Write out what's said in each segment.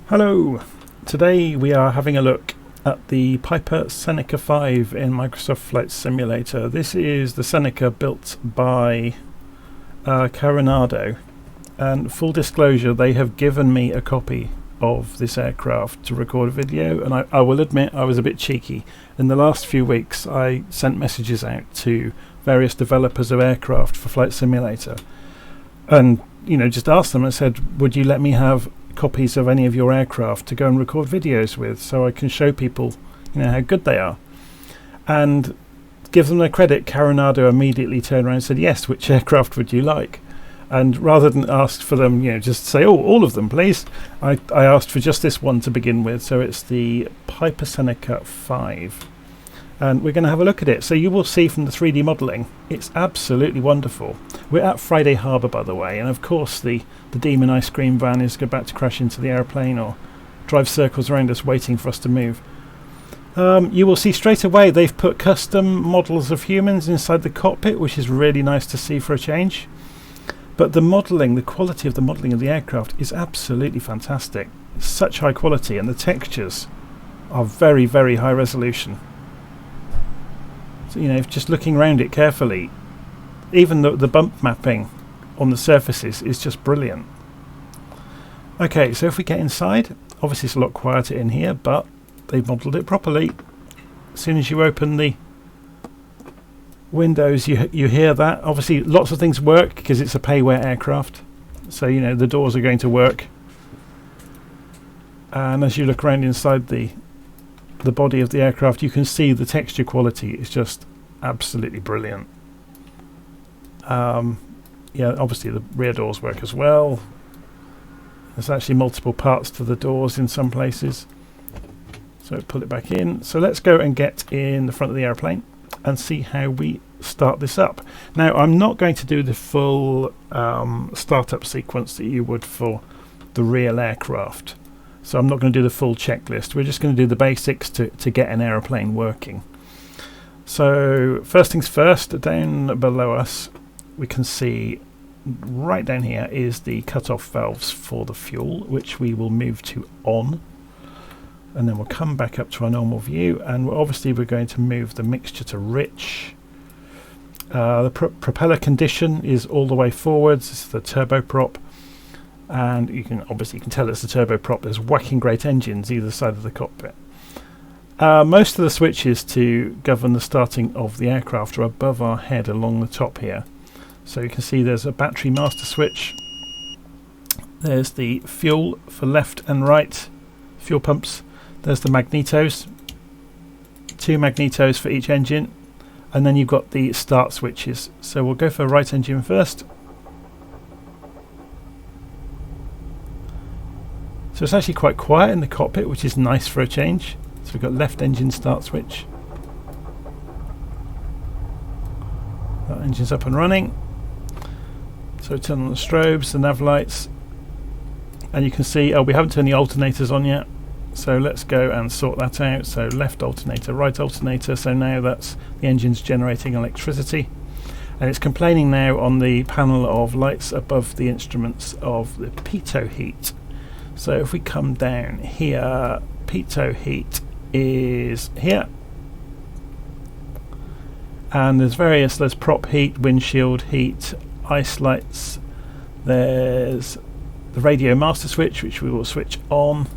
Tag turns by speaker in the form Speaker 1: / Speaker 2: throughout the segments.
Speaker 1: Hello! Today we are having a look at the Piper Seneca V in Microsoft Flight Simulator. This is the Seneca built by Carenado, and full disclosure, they have given me a copy of this aircraft to record a video, and I will admit I was a bit cheeky. In the last few weeks I sent messages out to various developers of aircraft for Flight Simulator and just asked them. I said, would you let me have copies of any of your aircraft to go and record videos with, so I can show people how good they are? And give them their credit, Carenado immediately turned around and said, yes, which aircraft would you like? And rather than ask for them, just say, oh, all of them please, I asked for just this one to begin with. So it's the Piper Seneca V, and we're going to have a look at it. So you will see from the 3D modelling, it's absolutely wonderful. We're at Friday Harbour, by the way, and of course the Demon ice cream van is about to crash into the airplane or drive circles around us waiting for us to move. You will see straight away they've put custom models of humans inside the cockpit, which is really nice to see for a change. But the modelling, the quality of the modelling of the aircraft is absolutely fantastic. It's such high quality, and the textures are very, very high resolution. So, just looking around it carefully, even the bump mapping on the surfaces is just brilliant. Okay, so if we get inside, obviously it's a lot quieter in here, but they've modelled it properly. As soon as you open the windows, you hear that. Obviously lots of things work because it's a payware aircraft, so the doors are going to work. And as you look around inside the body of the aircraft, you can see the texture quality is just absolutely brilliant. Yeah, obviously the rear doors work as well. There's actually multiple parts to the doors in some places, so pull it back in. So let's go and get in the front of the airplane and see how we start this up. Now, I'm not going to do the full startup sequence that you would for the real aircraft, so I'm not going to do the full checklist. We're just going to do the basics to get an aeroplane working. So first things first, down below us we can see right down here is the cut-off valves for the fuel, which we will move to on, and then we'll come back up to our normal view, and obviously we're going to move the mixture to rich. The propeller condition is all the way forwards. This is the turboprop, and you can tell it's the turboprop. There's whacking great engines either side of the cockpit. Most of the switches to govern the starting of the aircraft are above our head along the top here. So you can see there's a battery master switch. There's the fuel for left and right fuel pumps. There's the magnetos, 2 magnetos for each engine, and then you've got the start switches. So we'll go for right engine first. So it's actually quite quiet in the cockpit, which is nice for a change. So we've got left engine start switch. That engine's up and running. So turn on the strobes, the nav lights, and you can see, we haven't turned the alternators on yet. So let's go and sort that out. So left alternator, right alternator. So now that's the engine's generating electricity, and it's complaining now on the panel of lights above the instruments of the pitot heat. So if we come down here, pitot heat is here, and there's prop heat, windshield heat, ice lights. There's the radio master switch, which we will switch on,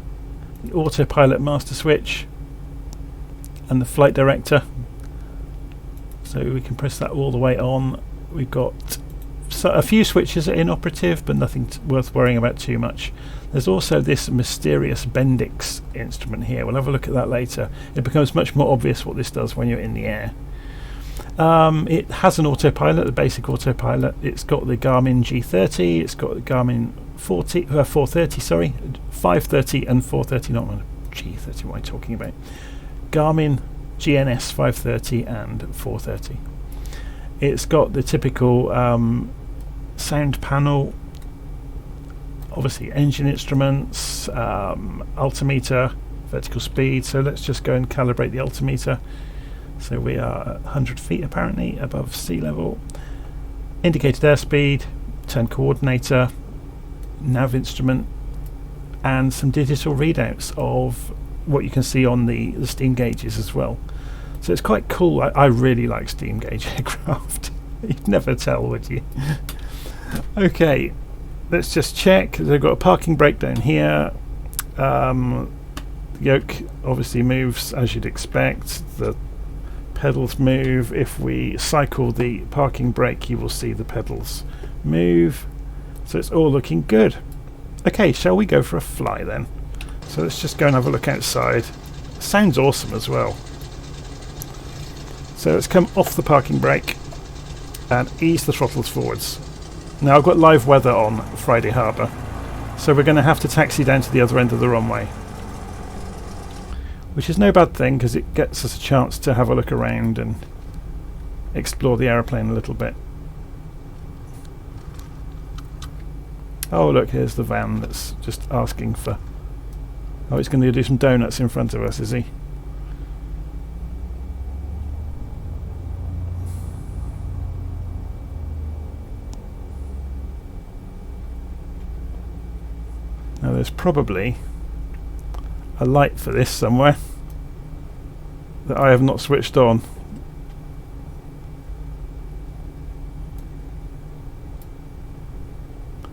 Speaker 1: the autopilot master switch, and the flight director. So we can press that all the way on. We've got a few switches are inoperative, but nothing worth worrying about too much. There's also this mysterious Bendix instrument here. We'll have a look at that later. It becomes much more obvious what this does when you're in the air. It has an autopilot, the basic autopilot. It's got the Garmin G30, it's got the Garmin 530 and 430, not G30, what am I talking about? Garmin GNS 530 and 430. It's got the typical sound panel, obviously engine instruments, altimeter, vertical speed. So let's just go and calibrate the altimeter. So we are at 100 feet apparently above sea level. Indicated airspeed, turn coordinator, nav instrument, and some digital readouts of what you can see on the steam gauges as well. So it's quite cool. I really like steam gauge aircraft. You'd never tell, would you? Okay, let's just check. They've got a parking brake down here. The yoke obviously moves as you'd expect. The pedals move. If we cycle the parking brake, you will see the pedals move. So it's all looking good. Okay, shall we go for a fly then? So let's just go and have a look outside. Sounds awesome as well. So let's come off the parking brake and ease the throttles forwards. Now I've got live weather on Friday Harbour, so we're going to have to taxi down to the other end of the runway, which is no bad thing because it gets us a chance to have a look around and explore the aeroplane a little bit. Oh look, here's the van that's just asking for... Oh, he's going to do some donuts in front of us, is he? Now there's probably a light for this somewhere that I have not switched on.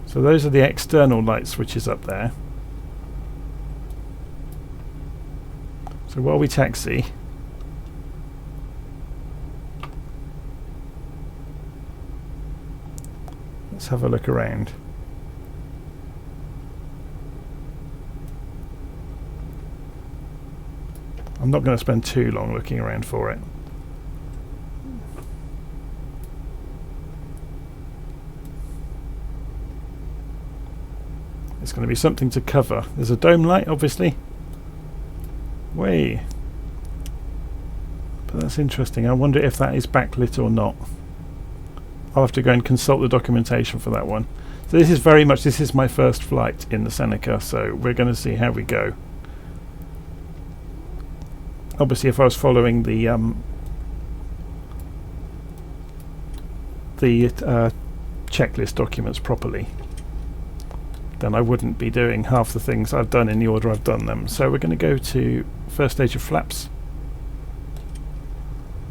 Speaker 1: So those are the external light switches up there. So while we taxi, let's have a look around. I'm not going to spend too long looking around for it. It's going to be something to cover. There's a dome light, obviously. Way. But that's interesting. I wonder if that is backlit or not. I'll have to go and consult the documentation for that one. So this is very much, this is my first flight in the Seneca, so we're going to see how we go. Obviously, if I was following the checklist documents properly, then I wouldn't be doing half the things I've done in the order I've done them. So we're going to go to first stage of flaps.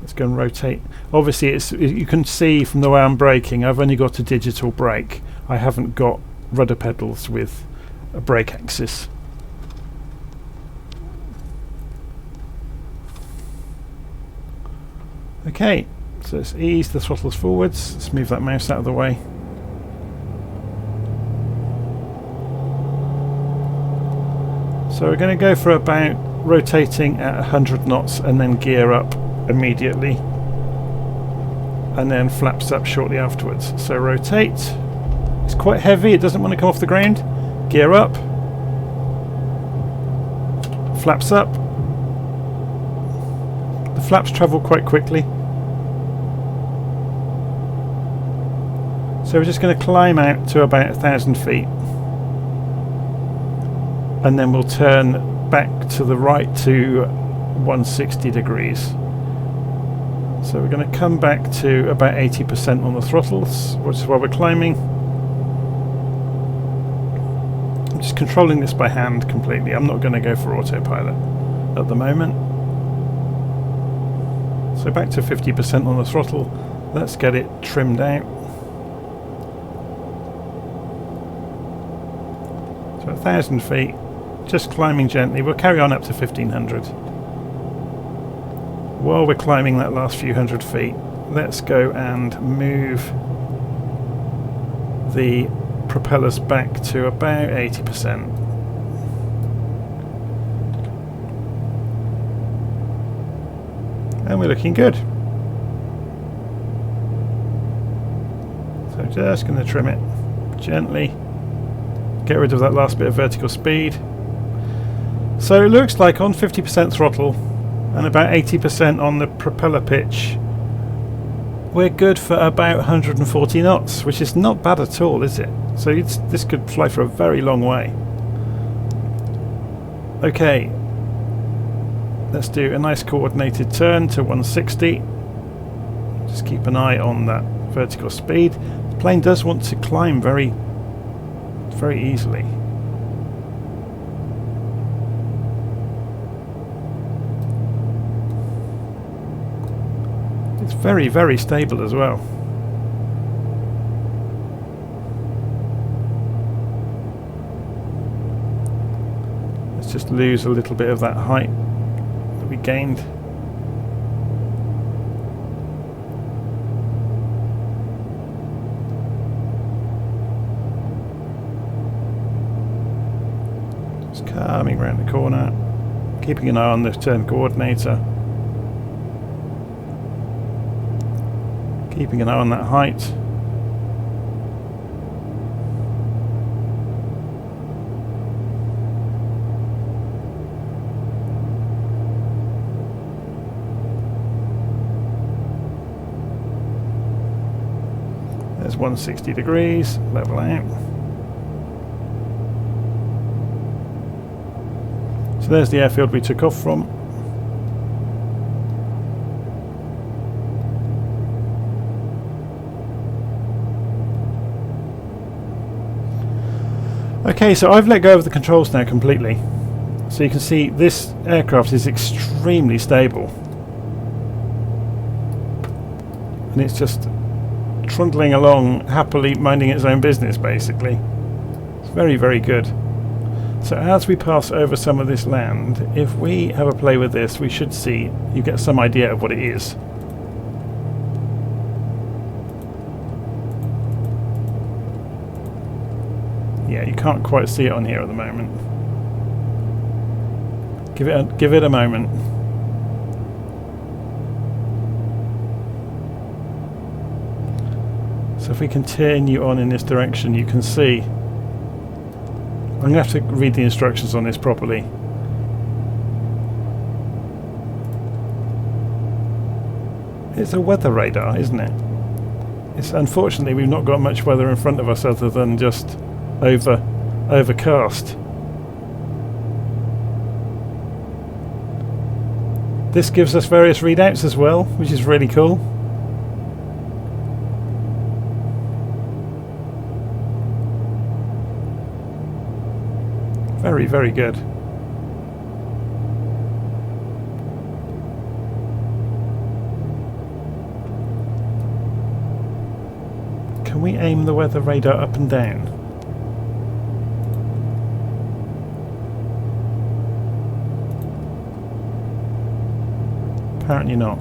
Speaker 1: Let's go and rotate. Obviously, you can see from the way I'm braking, I've only got a digital brake. I haven't got rudder pedals with a brake axis. Okay, so let's ease the throttles forwards. Let's move that mouse out of the way. So we're going to go for about rotating at 100 knots and then gear up immediately. And then flaps up shortly afterwards. So rotate. It's quite heavy, it doesn't want to come off the ground. Gear up. Flaps up. The flaps travel quite quickly. So we're just going to climb out to about 1,000 feet. And then we'll turn back to the right to 160 degrees. So we're going to come back to about 80% on the throttles, which is while we're climbing. I'm just controlling this by hand completely. I'm not going to go for autopilot at the moment. So back to 50% on the throttle. Let's get it trimmed out. So 1,000 feet. Just climbing gently. We'll carry on up to 1,500. While we're climbing that last few hundred feet, let's go and move the propellers back to about 80%. And we're looking good. So just going to trim it gently. Get rid of that last bit of vertical speed. So it looks like on 50% throttle and about 80% on the propeller pitch, we're good for about 140 knots, which is not bad at all, is it? So this could fly for a very long way. Okay, let's do a nice coordinated turn to 160. Just keep an eye on that vertical speed. The plane does want to climb very, very easily. Very, very stable as well. Let's just lose a little bit of that height that we gained. Just coming around the corner, keeping an eye on the turn coordinator. Keeping an eye on that height. There's 160 degrees, level out. So there's the airfield we took off from. Okay, so I've let go of the controls now completely. So you can see this aircraft is extremely stable. And it's just trundling along happily, minding its own business basically. It's very, very good. So as we pass over some of this land, if we have a play with this, we should see, you get some idea of what it is. Yeah, you can't quite see it on here at the moment. Give it a moment. So if we continue on in this direction, you can see. I'm going to have to read the instructions on this properly. It's a weather radar, isn't it? It's unfortunately we've not got much weather in front of us other than just overcast. This gives us various readouts as well, which is really cool. Very, very good. Can we aim the weather radar up and down? Apparently not.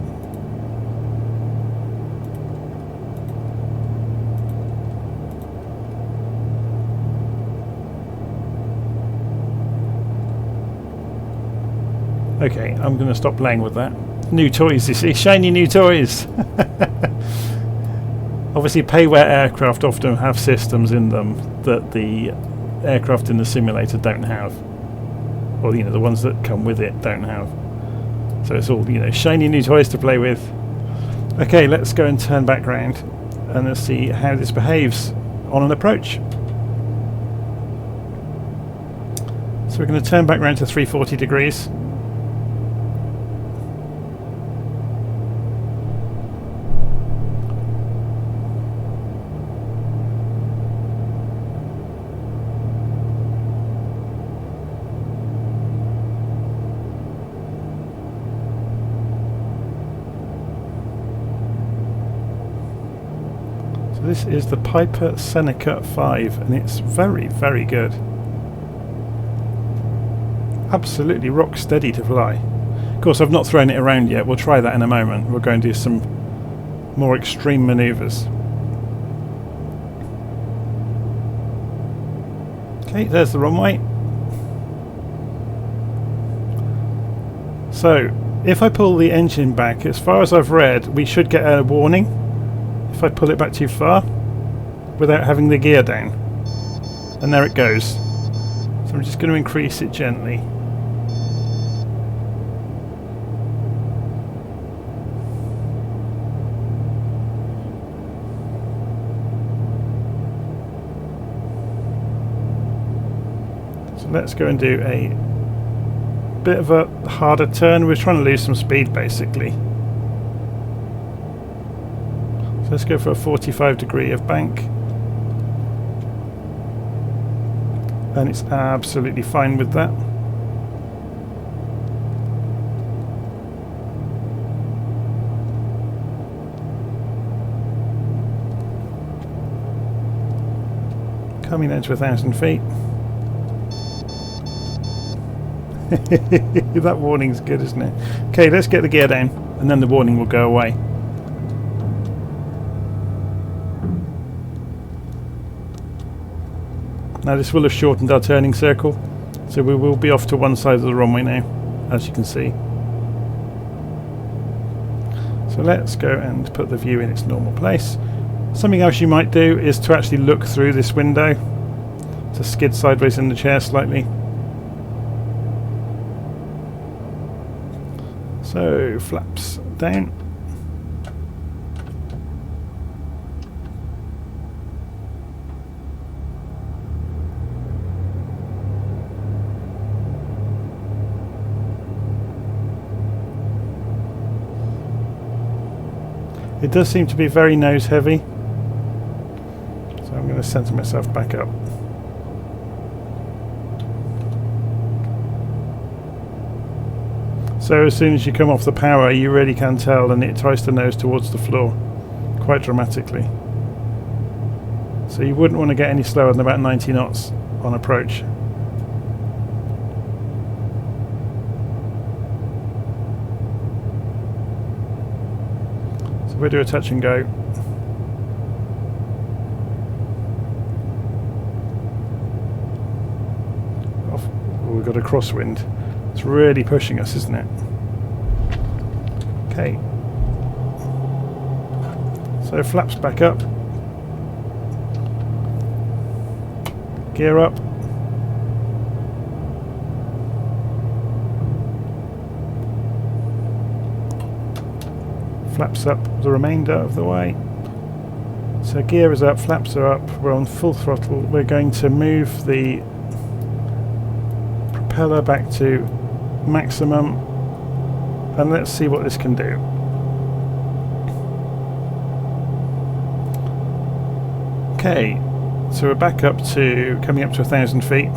Speaker 1: Okay, I'm going to stop playing with that. New toys, you see, shiny new toys! Obviously payware aircraft often have systems in them that the aircraft in the simulator don't have. Or, you know, the ones that come with it don't have. So it's all, you know, shiny new toys to play with. Okay, let's go and turn back round and let's see how this behaves on an approach. So we're going to turn back round to 340 degrees. This is the Piper Seneca V and it's very, very good. Absolutely rock steady to fly. Of course I've not thrown it around yet, we'll try that in a moment. We're going to do some more extreme manoeuvres. Okay, there's the runway. So if I pull the engine back, as far as I've read, we should get a warning if I pull it back too far without having the gear down. And there it goes. So I'm just going to increase it gently. So let's go and do a bit of a harder turn. We're trying to lose some speed basically. So let's go for a 45 degree of bank. And it's absolutely fine with that. Coming down to 1,000 feet. That warning's good, isn't it? Okay, let's get the gear down and then the warning will go away. Now this will have shortened our turning circle, so we will be off to one side of the runway now, as you can see. So let's go and put the view in its normal place. Something else you might do is to actually look through this window, to skid sideways in the chair slightly. So flaps down. It does seem to be very nose heavy, so I'm going to center myself back up. So as soon as you come off the power, you really can tell, and it tries to nose towards the floor quite dramatically. So you wouldn't want to get any slower than about 90 knots on approach. So we'll do a touch and go. Off. Oh, we've got a crosswind. It's really pushing us, isn't it? Okay. So flaps back up. Gear up. Flaps up the remainder of the way. So gear is up, flaps are up, we're on full throttle. We're going to move the propeller back to maximum and let's see what this can do. Okay, so we're back up to coming up to 1,000 feet.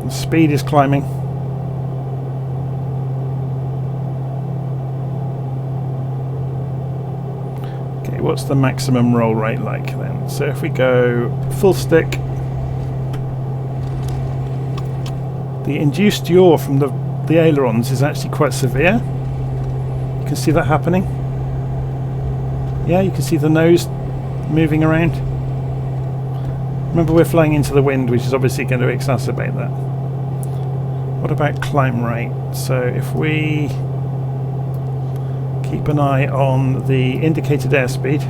Speaker 1: The speed is climbing. Okay, what's the maximum roll rate like then? So if we go full stick, the induced yaw from the ailerons is actually quite severe. You can see that happening. Yeah, you can see the nose moving around. Remember, we're flying into the wind, which is obviously going to exacerbate that. What about climb rate? So if we keep an eye on the indicated airspeed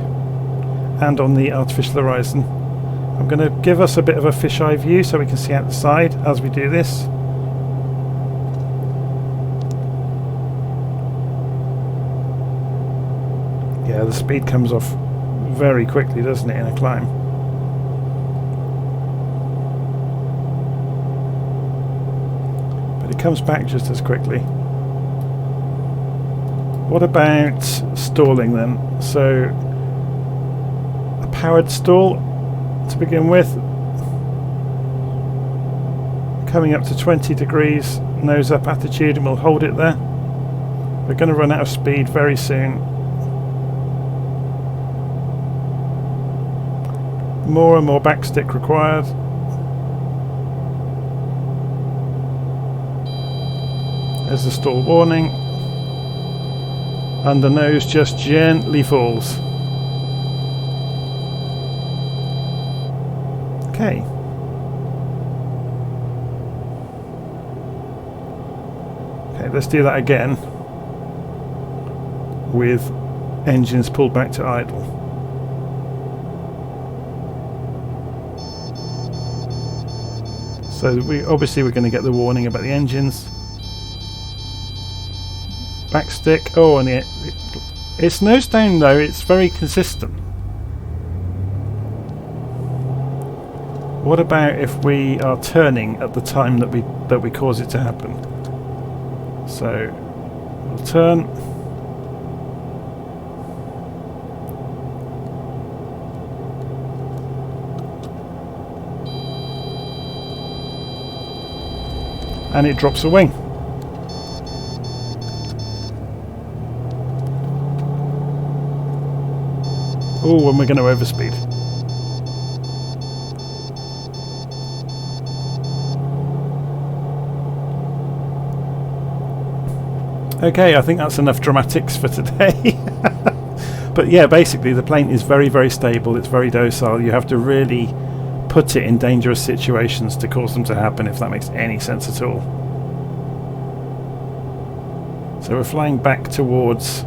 Speaker 1: and on the artificial horizon, I'm going to give us a bit of a fisheye view so we can see out the side as we do this. Yeah, the speed comes off very quickly, doesn't it, in a climb? But it comes back just as quickly. What about stalling then? So, a powered stall to begin with. Coming up to 20 degrees, nose up attitude, and we'll hold it there. We're going to run out of speed very soon. More and more backstick required. There's the stall warning. And the nose just gently falls. Okay. Okay, let's do that again with engines pulled back to idle. So we're going to get the warning about the engines. Backstick. Oh, and it's nose down though. It's very consistent. What about if we are turning at the time that we cause it to happen? So we'll turn. And it drops a wing. Oh, and we're going to overspeed. Okay, I think that's enough dramatics for today. But yeah, basically the plane is very, very stable. It's very docile. You have to really put it in dangerous situations to cause them to happen, if that makes any sense at all. So we're flying back towards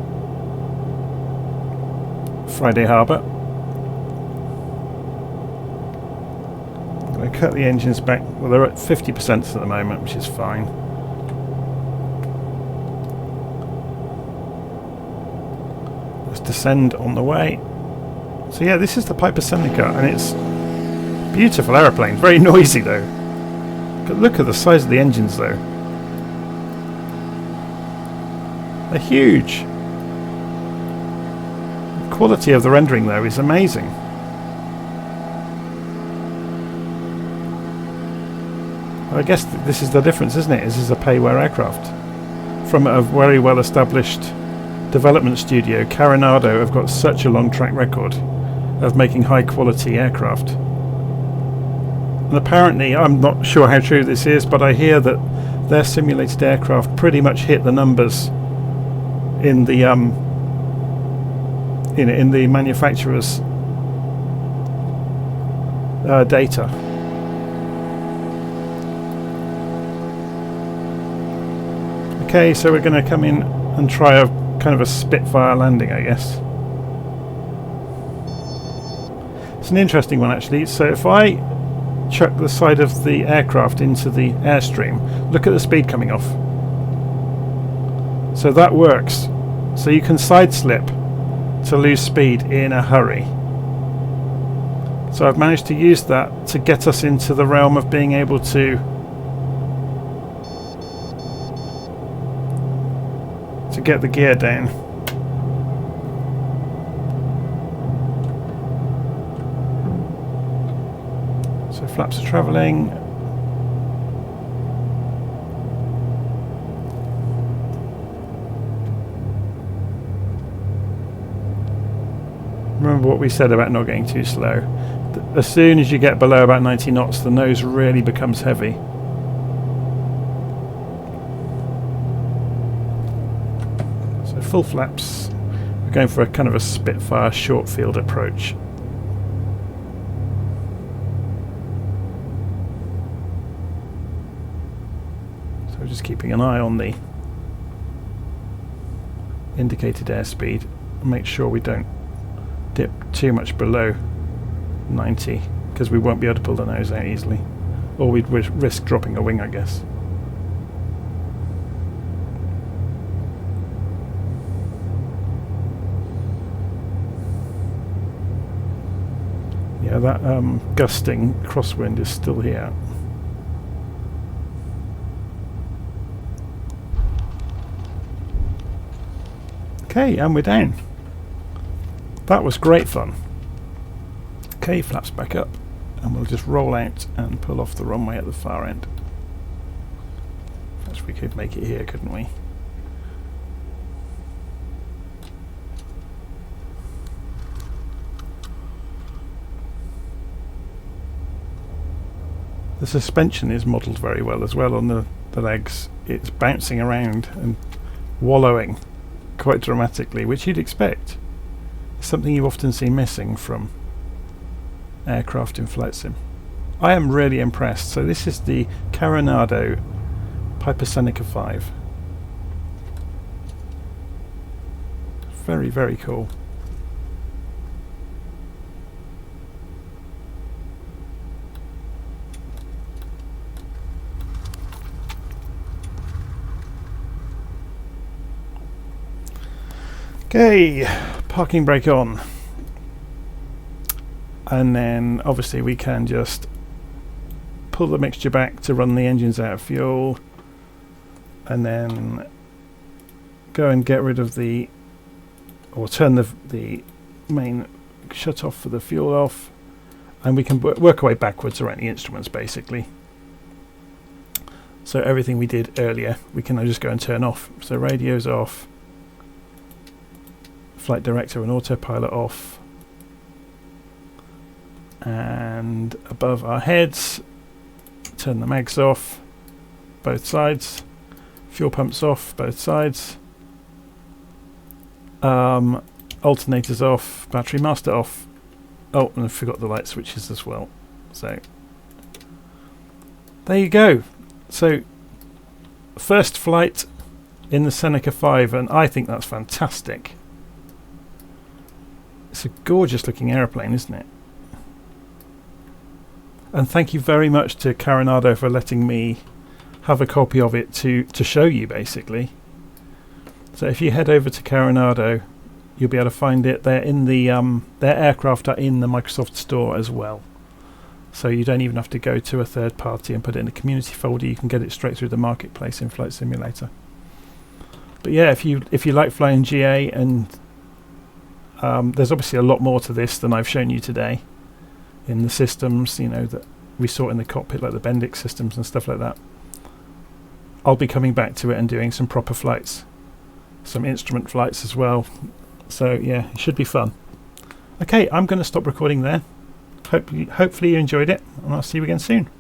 Speaker 1: Friday Harbour. I'm going to cut the engines back. Well, they're at 50% at the moment, which is fine. Let's descend on the way. So yeah, this is the Piper Seneca, and it's a beautiful aeroplane. Very noisy though. Look at the size of the engines though. They're huge. The quality of the rendering though is amazing. I guess this is the difference, isn't it? This is a pay-ware aircraft. From a very well established development studio, Carenado have got such a long track record of making high quality aircraft. And apparently, I'm not sure how true this is, but I hear that their simulated aircraft pretty much hit the numbers in the in the manufacturer's data. Okay, so we're going to come in and try a kind of a Spitfire landing, I guess. It's an interesting one actually. So if I chuck the side of the aircraft into the airstream, look at the speed coming off. So that works. So you can side slip to lose speed in a hurry. So I've managed to use that to get us into the realm of being able to get the gear down. So flaps are travelling. Remember what we said about not getting too slow. As soon as you get below about 90 knots, the nose really becomes heavy. So full flaps. We're going for a kind of a Spitfire short field approach. So we're just keeping an eye on the indicated airspeed and make sure we don't dip too much below 90, because we won't be able to pull the nose out easily, or we'd risk dropping a wing, I guess. Yeah, that gusting crosswind is still here. Okay, and we're down. That was great fun. Okay, flaps back up, and we'll just roll out and pull off the runway at the far end. Perhaps we could make it here, couldn't we? The suspension is modelled very well as well on the legs. It's bouncing around and wallowing quite dramatically, which you'd expect. Something you often see missing from aircraft in flight sim. I am really impressed. So this is the Carenado Piper Seneca V. Very, very cool. Okay, parking brake on, and then obviously we can just pull the mixture back to run the engines out of fuel, and then go and get rid of the, or turn the main shut off for the fuel off, and we can work our way backwards around the instruments basically. So everything we did earlier we can now just go and turn off. So radio's off, flight director and autopilot off, and above our heads turn the mags off both sides, fuel pumps off both sides, alternators off, battery master off. Oh, and I forgot the light switches as well. So there you go. So first flight in the Seneca V, and I think that's fantastic. It's a gorgeous looking aeroplane, isn't it? And thank you very much to Carenado for letting me have a copy of it to show you, basically. So if you head over to Carenado, you'll be able to find it. They're in the their aircraft are in the Microsoft Store as well. So you don't even have to go to a third party and put it in a community folder. You can get it straight through the marketplace in Flight Simulator. But yeah, if you like flying GA, and there's obviously a lot more to this than I've shown you today in the systems, you know, that we saw in the cockpit, like the Bendix systems and stuff like that. I'll be coming back to it and doing some proper flights, some instrument flights as well. So yeah, it should be fun. Okay, I'm going to stop recording there. Hopefully you enjoyed it, and I'll see you again soon.